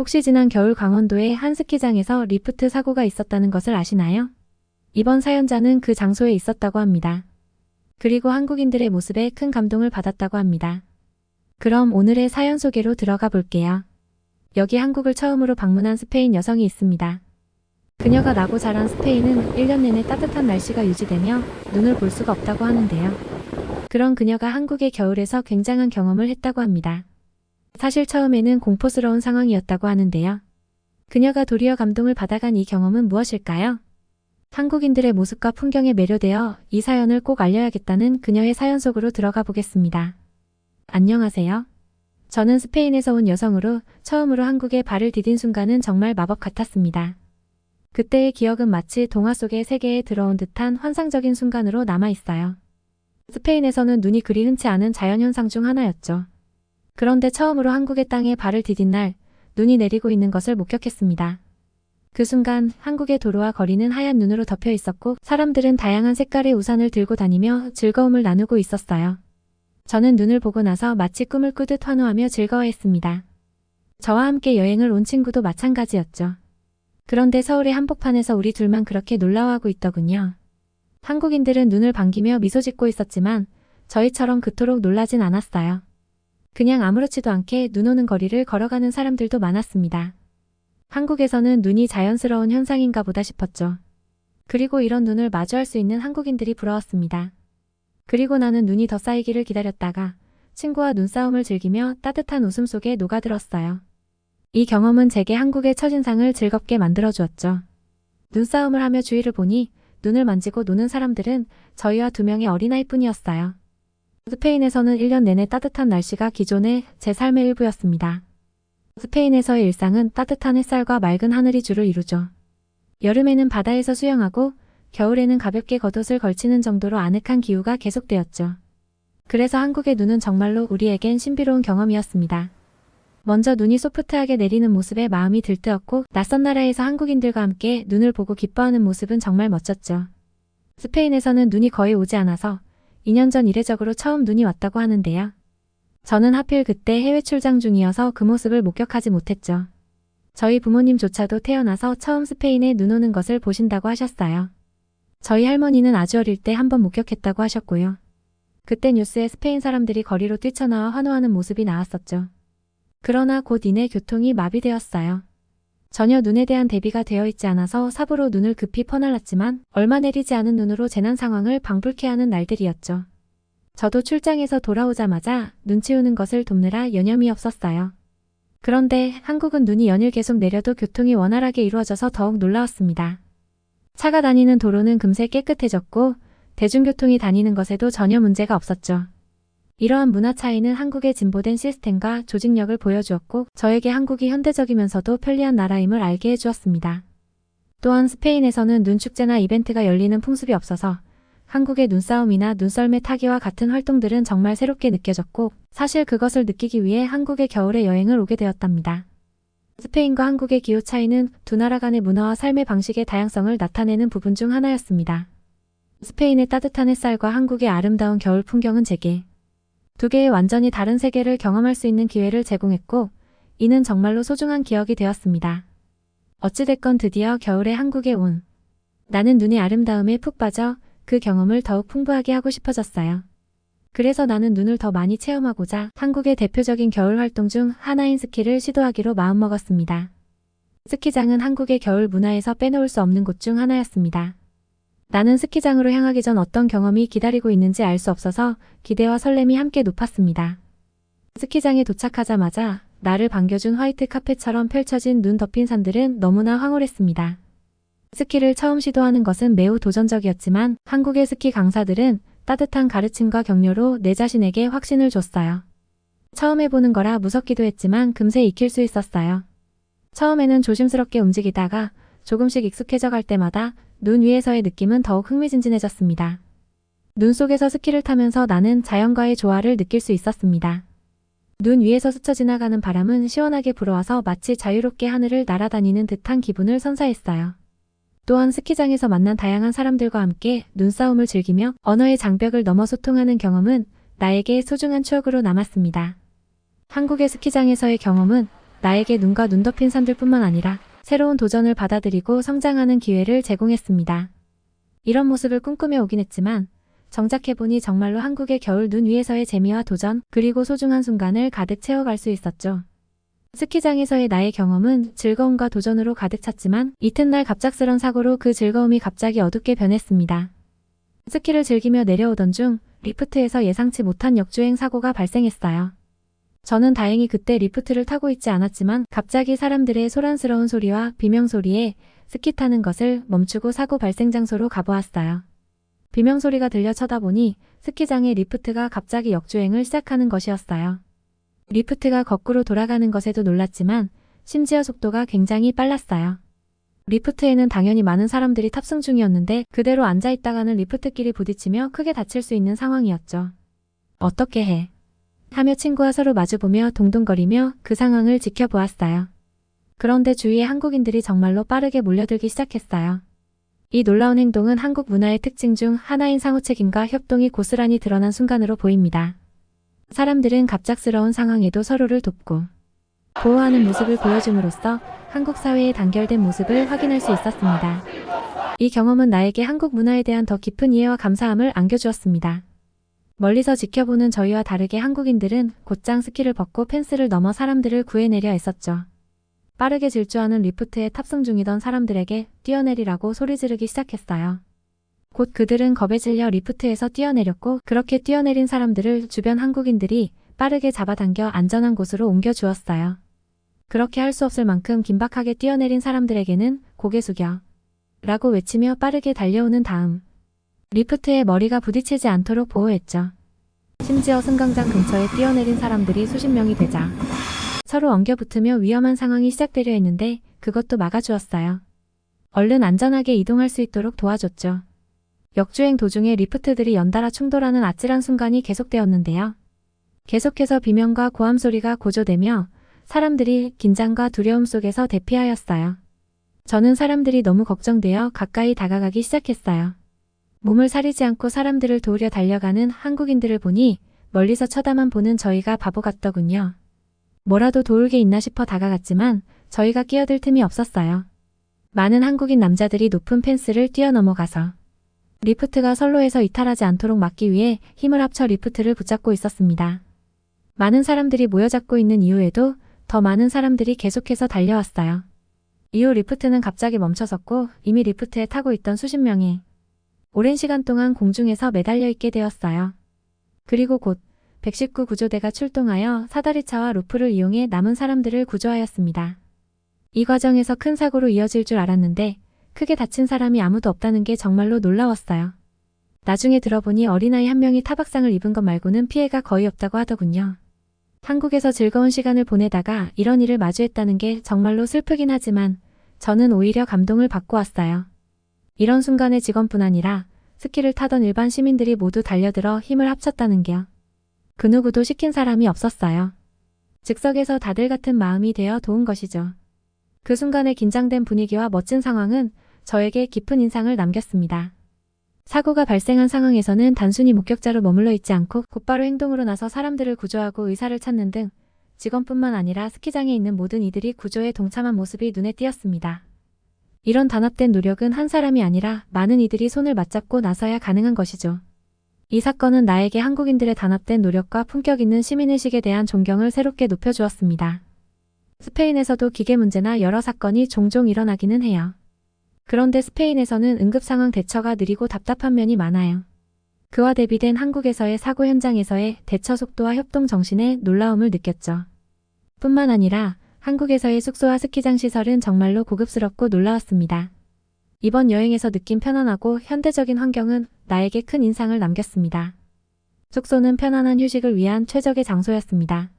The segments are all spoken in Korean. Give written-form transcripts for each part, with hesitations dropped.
혹시 지난 겨울 강원도의 한 스키장에서 리프트 사고가 있었다는 것을 아시나요? 이번 사연자는 그 장소에 있었다고 합니다. 그리고 한국인들의 모습에 큰 감동을 받았다고 합니다. 그럼 오늘의 사연 소개로 들어가 볼게요. 여기 한국을 처음으로 방문한 스페인 여성이 있습니다. 그녀가 나고 자란 스페인은 1년 내내 따뜻한 날씨가 유지되며 눈을 볼 수가 없다고 하는데요. 그런 그녀가 한국의 겨울에서 굉장한 경험을 했다고 합니다. 사실 처음에는 공포스러운 상황이었다고 하는데요. 그녀가 도리어 감동을 받아간 이 경험은 무엇일까요? 한국인들의 모습과 풍경에 매료되어 이 사연을 꼭 알려야겠다는 그녀의 사연 속으로 들어가 보겠습니다. 안녕하세요. 저는 스페인에서 온 여성으로 처음으로 한국에 발을 디딘 순간은 정말 마법 같았습니다. 그때의 기억은 마치 동화 속의 세계에 들어온 듯한 환상적인 순간으로 남아있어요. 스페인에서는 눈이 그리 흔치 않은 자연현상 중 하나였죠. 그런데 처음으로 한국의 땅에 발을 디딘 날, 눈이 내리고 있는 것을 목격했습니다. 그 순간 한국의 도로와 거리는 하얀 눈으로 덮여 있었고 사람들은 다양한 색깔의 우산을 들고 다니며 즐거움을 나누고 있었어요. 저는 눈을 보고 나서 마치 꿈을 꾸듯 환호하며 즐거워했습니다. 저와 함께 여행을 온 친구도 마찬가지였죠. 그런데 서울의 한복판에서 우리 둘만 그렇게 놀라워하고 있더군요. 한국인들은 눈을 반기며 미소 짓고 있었지만 저희처럼 그토록 놀라진 않았어요. 그냥 아무렇지도 않게 눈 오는 거리를 걸어가는 사람들도 많았습니다. 한국에서는 눈이 자연스러운 현상인가 보다 싶었죠. 그리고 이런 눈을 마주할 수 있는 한국인들이 부러웠습니다. 그리고 나는 눈이 더 쌓이기를 기다렸다가 친구와 눈싸움을 즐기며 따뜻한 웃음 속에 녹아들었어요. 이 경험은 제게 한국의 첫인상을 즐겁게 만들어주었죠. 눈싸움을 하며 주위를 보니 눈을 만지고 노는 사람들은 저희와 2명의 어린아이뿐이었어요. 스페인에서는 1년 내내 따뜻한 날씨가 기존의 제 삶의 일부였습니다. 스페인에서의 일상은 따뜻한 햇살과 맑은 하늘이 주를 이루죠. 여름에는 바다에서 수영하고 겨울에는 가볍게 겉옷을 걸치는 정도로 아늑한 기후가 계속되었죠. 그래서 한국의 눈은 정말로 우리에겐 신비로운 경험이었습니다. 먼저 눈이 소프트하게 내리는 모습에 마음이 들뜨었고 낯선 나라에서 한국인들과 함께 눈을 보고 기뻐하는 모습은 정말 멋졌죠. 스페인에서는 눈이 거의 오지 않아서 2년 전 이례적으로 처음 눈이 왔다고 하는데요. 저는 하필 그때 해외 출장 중이어서 그 모습을 목격하지 못했죠. 저희 부모님조차도 태어나서 처음 스페인에 눈 오는 것을 보신다고 하셨어요. 저희 할머니는 아주 어릴 때 한번 목격했다고 하셨고요. 그때 뉴스에 스페인 사람들이 거리로 뛰쳐나와 환호하는 모습이 나왔었죠. 그러나 곧 이내 교통이 마비되었어요. 전혀 눈에 대한 대비가 되어 있지 않아서 삽으로 눈을 급히 퍼날랐지만 얼마 내리지 않은 눈으로 재난 상황을 방불케 하는 날들이었죠. 저도 출장에서 돌아오자마자 눈 치우는 것을 돕느라 여념이 없었어요. 그런데 한국은 눈이 연일 계속 내려도 교통이 원활하게 이루어져서 더욱 놀라웠습니다. 차가 다니는 도로는 금세 깨끗해졌고 대중교통이 다니는 것에도 전혀 문제가 없었죠. 이러한 문화 차이는 한국의 진보된 시스템과 조직력을 보여주었고 저에게 한국이 현대적이면서도 편리한 나라임을 알게 해주었습니다. 또한 스페인에서는 눈축제나 이벤트가 열리는 풍습이 없어서 한국의 눈싸움이나 눈썰매 타기와 같은 활동들은 정말 새롭게 느껴졌고 사실 그것을 느끼기 위해 한국의 겨울에 여행을 오게 되었답니다. 스페인과 한국의 기후 차이는 두 나라 간의 문화와 삶의 방식의 다양성을 나타내는 부분 중 하나였습니다. 스페인의 따뜻한 햇살과 한국의 아름다운 겨울 풍경은 제게 두 개의 완전히 다른 세계를 경험할 수 있는 기회를 제공했고 이는 정말로 소중한 기억이 되었습니다. 어찌됐건 드디어 겨울에 한국에 온 나는 눈의 아름다움에 푹 빠져 그 경험을 더욱 풍부하게 하고 싶어졌어요. 그래서 나는 눈을 더 많이 체험하고자 한국의 대표적인 겨울 활동 중 하나인 스키를 시도하기로 마음먹었습니다. 스키장은 한국의 겨울 문화에서 빼놓을 수 없는 곳 중 하나였습니다. 나는 스키장으로 향하기 전 어떤 경험이 기다리고 있는지 알 수 없어서 기대와 설렘이 함께 높았습니다. 스키장에 도착하자마자 나를 반겨준 화이트 카펫처럼 펼쳐진 눈 덮인 산들은 너무나 황홀했습니다. 스키를 처음 시도하는 것은 매우 도전적이었지만 한국의 스키 강사들은 따뜻한 가르침과 격려로 내 자신에게 확신을 줬어요. 처음 해보는 거라 무섭기도 했지만 금세 익힐 수 있었어요. 처음에는 조심스럽게 움직이다가 조금씩 익숙해져 갈 때마다 눈 위에서의 느낌은 더욱 흥미진진해졌습니다. 눈 속에서 스키를 타면서 나는 자연과의 조화를 느낄 수 있었습니다. 눈 위에서 스쳐 지나가는 바람은 시원하게 불어와서 마치 자유롭게 하늘을 날아다니는 듯한 기분을 선사했어요. 또한 스키장에서 만난 다양한 사람들과 함께 눈싸움을 즐기며 언어의 장벽을 넘어 소통하는 경험은 나에게 소중한 추억으로 남았습니다. 한국의 스키장에서의 경험은 나에게 눈과 눈 덮인 산들뿐만 아니라 새로운 도전을 받아들이고 성장하는 기회를 제공했습니다. 이런 모습을 꿈꾸며 오긴 했지만 정작해보니 정말로 한국의 겨울 눈 위에서의 재미와 도전, 그리고 소중한 순간을 가득 채워갈 수 있었죠. 스키장에서의 나의 경험은 즐거움과 도전으로 가득 찼지만 이튿날 갑작스런 사고로 그 즐거움이 갑자기 어둡게 변했습니다. 스키를 즐기며 내려오던 중 리프트에서 예상치 못한 역주행 사고가 발생했어요. 저는 다행히 그때 리프트를 타고 있지 않았지만 갑자기 사람들의 소란스러운 소리와 비명소리에 스키 타는 것을 멈추고 사고 발생 장소로 가보았어요. 비명소리가 들려 쳐다보니 스키장의 리프트가 갑자기 역주행을 시작하는 것이었어요. 리프트가 거꾸로 돌아가는 것에도 놀랐지만 심지어 속도가 굉장히 빨랐어요. 리프트에는 당연히 많은 사람들이 탑승 중이었는데 그대로 앉아있다가는 리프트끼리 부딪히며 크게 다칠 수 있는 상황이었죠. 어떻게 해? 하며 친구와 서로 마주보며 동동거리며 그 상황을 지켜보았어요. 그런데 주위에 한국인들이 정말로 빠르게 몰려들기 시작했어요. 이 놀라운 행동은 한국 문화의 특징 중 하나인 상호책임과 협동이 고스란히 드러난 순간으로 보입니다. 사람들은 갑작스러운 상황에도 서로를 돕고 보호하는 모습을 보여줌으로써 한국 사회의 단결된 모습을 확인할 수 있었습니다. 이 경험은 나에게 한국 문화에 대한 더 깊은 이해와 감사함을 안겨주었습니다. 멀리서 지켜보는 저희와 다르게 한국인들은 곧장 스키를 벗고 펜스를 넘어 사람들을 구해내려 애썼죠. 빠르게 질주하는 리프트에 탑승 중이던 사람들에게 뛰어내리라고 소리 지르기 시작했어요. 곧 그들은 겁에 질려 리프트에서 뛰어내렸고 그렇게 뛰어내린 사람들을 주변 한국인들이 빠르게 잡아당겨 안전한 곳으로 옮겨주었어요. 그렇게 할 수 없을 만큼 긴박하게 뛰어내린 사람들에게는 고개 숙여 라고 외치며 빠르게 달려오는 다음 리프트에 머리가 부딪히지 않도록 보호했죠. 심지어 승강장 근처에 뛰어내린 사람들이 수십 명이 되자 서로 엉겨붙으며 위험한 상황이 시작되려 했는데 그것도 막아주었어요. 얼른 안전하게 이동할 수 있도록 도와줬죠. 역주행 도중에 리프트들이 연달아 충돌하는 아찔한 순간이 계속되었는데요. 계속해서 비명과 고함 소리가 고조되며 사람들이 긴장과 두려움 속에서 대피하였어요. 저는 사람들이 너무 걱정되어 가까이 다가가기 시작했어요. 몸을 사리지 않고 사람들을 도우려 달려가는 한국인들을 보니 멀리서 쳐다만 보는 저희가 바보 같더군요. 뭐라도 도울 게 있나 싶어 다가갔지만 저희가 끼어들 틈이 없었어요. 많은 한국인 남자들이 높은 펜스를 뛰어넘어가서 리프트가 선로에서 이탈하지 않도록 막기 위해 힘을 합쳐 리프트를 붙잡고 있었습니다. 많은 사람들이 모여잡고 있는 이후에도 더 많은 사람들이 계속해서 달려왔어요. 이후 리프트는 갑자기 멈춰섰고 이미 리프트에 타고 있던 수십 명이 오랜 시간 동안 공중에서 매달려 있게 되었어요. 그리고 곧 119 구조대가 출동하여 사다리차와 로프를 이용해 남은 사람들을 구조하였습니다. 이 과정에서 큰 사고로 이어질 줄 알았는데 크게 다친 사람이 아무도 없다는 게 정말로 놀라웠어요. 나중에 들어보니 어린아이 한 명이 타박상을 입은 것 말고는 피해가 거의 없다고 하더군요. 한국에서 즐거운 시간을 보내다가 이런 일을 마주했다는 게 정말로 슬프긴 하지만 저는 오히려 감동을 받고 왔어요. 이런 순간에 직원뿐 아니라 스키를 타던 일반 시민들이 모두 달려들어 힘을 합쳤다는 게요. 그 누구도 시킨 사람이 없었어요. 즉석에서 다들 같은 마음이 되어 도운 것이죠. 그 순간의 긴장된 분위기와 멋진 상황은 저에게 깊은 인상을 남겼습니다. 사고가 발생한 상황에서는 단순히 목격자로 머물러 있지 않고 곧바로 행동으로 나서 사람들을 구조하고 의사를 찾는 등 직원뿐만 아니라 스키장에 있는 모든 이들이 구조에 동참한 모습이 눈에 띄었습니다. 이런 단합된 노력은 한 사람이 아니라 많은 이들이 손을 맞잡고 나서야 가능한 것이죠. 이 사건은 나에게 한국인들의 단합된 노력과 품격 있는 시민의식에 대한 존경을 새롭게 높여주었습니다. 스페인에서도 기계 문제나 여러 사건이 종종 일어나기는 해요. 그런데 스페인에서는 응급상황 대처가 느리고 답답한 면이 많아요. 그와 대비된 한국에서의 사고 현장에서의 대처 속도와 협동 정신에 놀라움을 느꼈죠. 뿐만 아니라 한국에서의 숙소와 스키장 시설은 정말로 고급스럽고 놀라웠습니다. 이번 여행에서 느낀 편안하고 현대적인 환경은 나에게 큰 인상을 남겼습니다. 숙소는 편안한 휴식을 위한 최적의 장소였습니다.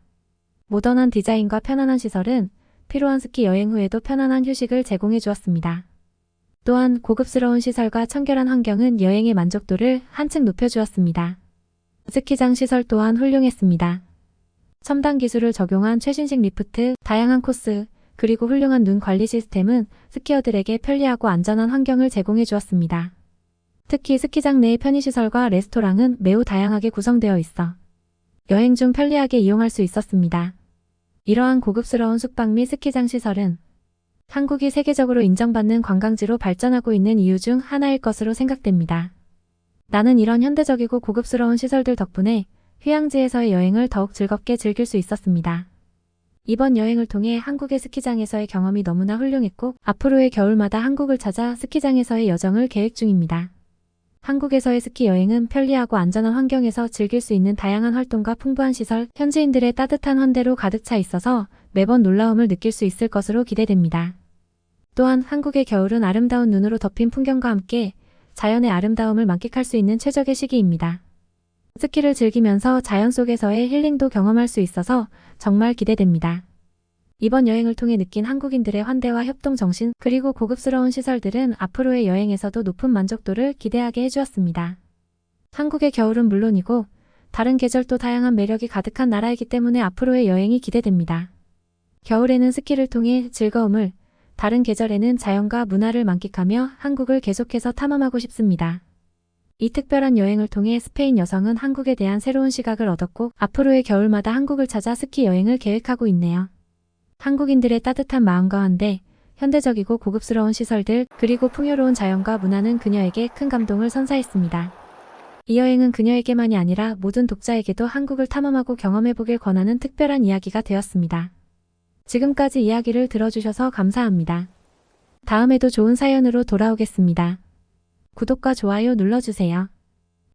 모던한 디자인과 편안한 시설은 피로한 스키 여행 후에도 편안한 휴식을 제공해 주었습니다. 또한 고급스러운 시설과 청결한 환경은 여행의 만족도를 한층 높여주었습니다. 스키장 시설 또한 훌륭했습니다. 첨단 기술을 적용한 최신식 리프트, 다양한 코스, 그리고 훌륭한 눈 관리 시스템은 스키어들에게 편리하고 안전한 환경을 제공해 주었습니다. 특히 스키장 내의 편의시설과 레스토랑은 매우 다양하게 구성되어 있어 여행 중 편리하게 이용할 수 있었습니다. 이러한 고급스러운 숙박 및 스키장 시설은 한국이 세계적으로 인정받는 관광지로 발전하고 있는 이유 중 하나일 것으로 생각됩니다. 나는 이런 현대적이고 고급스러운 시설들 덕분에 휴양지에서의 여행을 더욱 즐겁게 즐길 수 있었습니다. 이번 여행을 통해 한국의 스키장에서의 경험이 너무나 훌륭했고 앞으로의 겨울마다 한국을 찾아 스키장에서의 여정을 계획 중입니다. 한국에서의 스키 여행은 편리하고 안전한 환경에서 즐길 수 있는 다양한 활동과 풍부한 시설, 현지인들의 따뜻한 환대로 가득 차 있어서 매번 놀라움을 느낄 수 있을 것으로 기대됩니다. 또한 한국의 겨울은 아름다운 눈으로 덮인 풍경과 함께 자연의 아름다움을 만끽할 수 있는 최적의 시기입니다. 스키를 즐기면서 자연 속에서의 힐링도 경험할 수 있어서 정말 기대됩니다. 이번 여행을 통해 느낀 한국인들의 환대와 협동 정신 그리고 고급스러운 시설들은 앞으로의 여행에서도 높은 만족도를 기대하게 해주었습니다. 한국의 겨울은 물론이고 다른 계절도 다양한 매력이 가득한 나라이기 때문에 앞으로의 여행이 기대됩니다. 겨울에는 스키를 통해 즐거움을, 다른 계절에는 자연과 문화를 만끽하며 한국을 계속해서 탐험하고 싶습니다. 이 특별한 여행을 통해 스페인 여성은 한국에 대한 새로운 시각을 얻었고 앞으로의 겨울마다 한국을 찾아 스키 여행을 계획하고 있네요. 한국인들의 따뜻한 마음과 환대, 현대적이고 고급스러운 시설들, 그리고 풍요로운 자연과 문화는 그녀에게 큰 감동을 선사했습니다. 이 여행은 그녀에게만이 아니라 모든 독자에게도 한국을 탐험하고 경험해보길 권하는 특별한 이야기가 되었습니다. 지금까지 이야기를 들어주셔서 감사합니다. 다음에도 좋은 사연으로 돌아오겠습니다. 구독과 좋아요 눌러주세요.